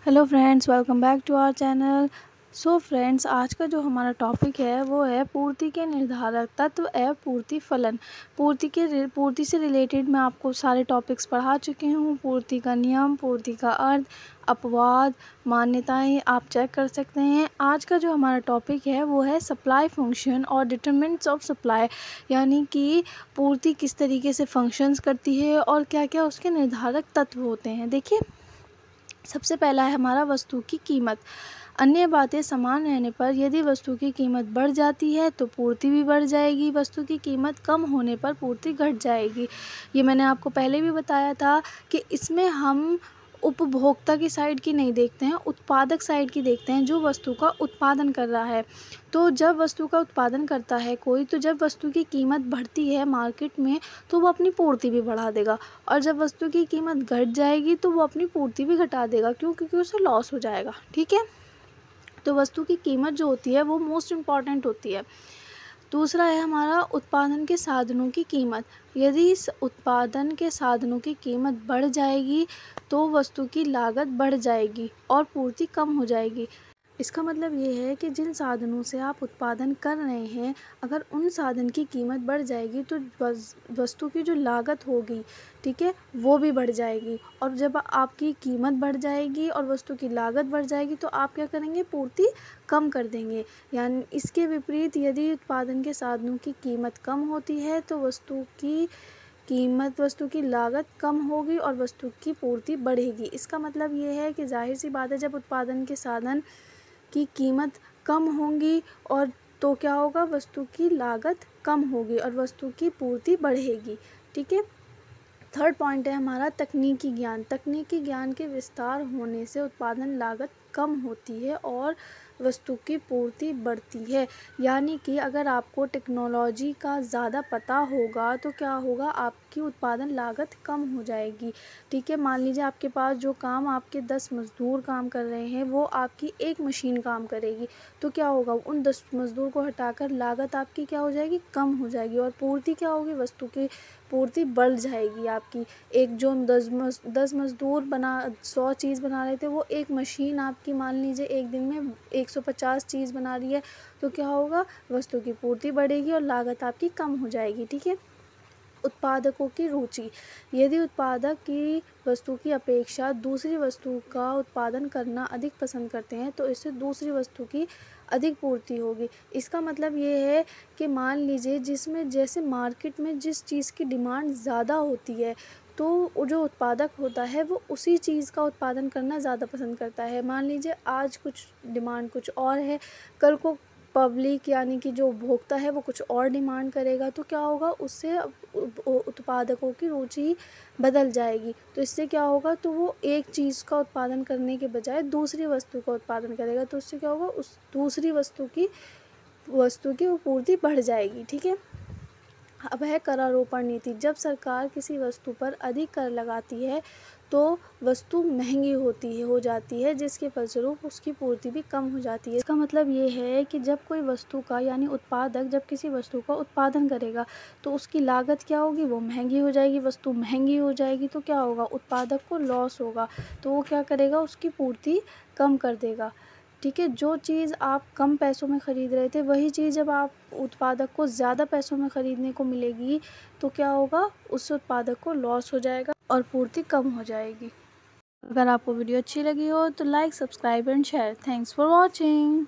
Hello friends, welcome back to our channel. So friends, आज का जो हमारा टॉपिक है वो है पूर्ति के निर्धारक तत्व एवं पूर्ति फलन। पूर्ति से रिलेटेड मैं आपको सारे टॉपिक्स पढ़ा चुकी हूँ। पूर्ति का नियम, पूर्ति का अर्थ, अपवाद, मान्यताएं आप चेक कर सकते हैं। आज का जो हमारा टॉपिक है वो है सप्लाई फंक्शन और डिटरमिनेंट्स ऑफ सप्लाई, यानी कि पूर्ति किस तरीके से फंक्शंस करती है और क्या क्या उसके निर्धारक तत्व होते हैं। देखिए, सबसे पहला है हमारा वस्तु की कीमत। अन्य बातें समान रहने पर यदि वस्तु की कीमत बढ़ जाती है तो पूर्ति भी बढ़ जाएगी। वस्तु की कीमत कम होने पर पूर्ति घट जाएगी। ये मैंने आपको पहले भी बताया था कि इसमें हम उपभोक्ता की साइड की नहीं देखते हैं, उत्पादक साइड की देखते हैं, जो वस्तु का उत्पादन कर रहा है। तो जब वस्तु का उत्पादन करता है कोई, तो जब वस्तु की कीमत बढ़ती है मार्केट में तो वो अपनी पूर्ति भी बढ़ा देगा, और जब वस्तु की कीमत घट जाएगी तो वो अपनी पूर्ति भी घटा देगा। क्यों? क्योंकि उसे लॉस हो जाएगा। ठीक है, तो वस्तु की कीमत जो होती है वो मोस्ट इम्पॉर्टेंट होती है। दूसरा है हमारा उत्पादन के साधनों की कीमत। यदि इस उत्पादन के साधनों की कीमत बढ़ जाएगी तो वस्तु की लागत बढ़ जाएगी और पूर्ति कम हो जाएगी। इसका मतलब ये है कि जिन साधनों से आप उत्पादन कर रहे हैं, अगर उन साधन की कीमत बढ़ जाएगी तो वस्तु की जो लागत होगी, ठीक है, वो भी बढ़ जाएगी। और जब आपकी कीमत बढ़ जाएगी और वस्तु की लागत बढ़ जाएगी तो आप क्या करेंगे? पूर्ति कम कर देंगे। यानी इसके विपरीत, यदि उत्पादन के साधनों की कीमत कम होती है तो वस्तु की लागत कम होगी और वस्तु की पूर्ति बढ़ेगी। इसका मतलब ये है कि जाहिर सी बात है, जब उत्पादन के साधन की कीमत कम होंगी और तो क्या होगा? वस्तु की लागत कम होगी और वस्तु की पूर्ति बढ़ेगी। ठीक है। थर्ड पॉइंट है हमारा तकनीकी ज्ञान। तकनीकी ज्ञान के विस्तार होने से उत्पादन लागत कम होती है और वस्तु की पूर्ति बढ़ती है। यानी कि अगर आपको टेक्नोलॉजी का ज़्यादा पता होगा तो क्या होगा? आपकी उत्पादन लागत कम हो जाएगी। ठीक है, मान लीजिए आपके पास जो काम आपके 10 मज़दूर काम कर रहे हैं वो आपकी एक मशीन काम करेगी, तो क्या होगा? उन 10 मज़दूर को हटाकर लागत आपकी क्या हो जाएगी? कम हो जाएगी और पूर्ति क्या होगी? वस्तु की पूर्ति बढ़ जाएगी आपकी। एक जो 10 मज़दूर 100 चीज़ बना रहे थे, वो एक मशीन आपकी मान लीजिए एक दिन में 150 चीज़ बना रही है, तो क्या होगा? वस्तु की पूर्ति बढ़ेगी और लागत आपकी कम हो जाएगी। ठीक है। उत्पादकों की रुचि। यदि उत्पादक की वस्तु की अपेक्षा दूसरी वस्तु का उत्पादन करना अधिक पसंद करते हैं तो इससे दूसरी वस्तु की अधिक पूर्ति होगी। इसका मतलब ये है कि मान लीजिए जिसमें जैसे मार्केट में जिस चीज़ की डिमांड ज़्यादा होती है तो जो उत्पादक होता है वो उसी चीज़ का उत्पादन करना ज़्यादा पसंद करता है। मान लीजिए आज कुछ डिमांड कुछ और है, कल को पब्लिक यानी कि जो उपभोक्ता है वो कुछ और डिमांड करेगा, तो क्या होगा? उससे उत्पादकों की रुचि बदल जाएगी। तो इससे क्या होगा? तो वो एक चीज़ का उत्पादन करने के बजाय दूसरी वस्तु का उत्पादन करेगा, तो उससे क्या होगा? उस दूसरी वस्तु की वो पूर्ति बढ़ जाएगी। ठीक है। अब है करारोपण नीति। जब सरकार किसी वस्तु पर अधिक कर लगाती है तो वस्तु महंगी हो जाती है, जिसके फलस्वरूप उसकी पूर्ति भी कम हो जाती है। इसका मतलब ये है कि जब कोई वस्तु का यानी उत्पादक जब किसी वस्तु का उत्पादन करेगा तो उसकी लागत क्या होगी? वो महंगी हो जाएगी। वस्तु महंगी हो जाएगी तो क्या होगा? उत्पादक को लॉस होगा, तो वो क्या करेगा? उसकी पूर्ति कम कर देगा। ठीक है, जो चीज़ आप कम पैसों में ख़रीद रहे थे वही चीज़ जब आप उत्पादक को ज़्यादा पैसों में ख़रीदने को मिलेगी तो क्या होगा? उस उत्पादक को लॉस हो जाएगा और पूर्ति कम हो जाएगी। अगर आपको वीडियो अच्छी लगी हो तो like, subscribe and share. Thanks for watching.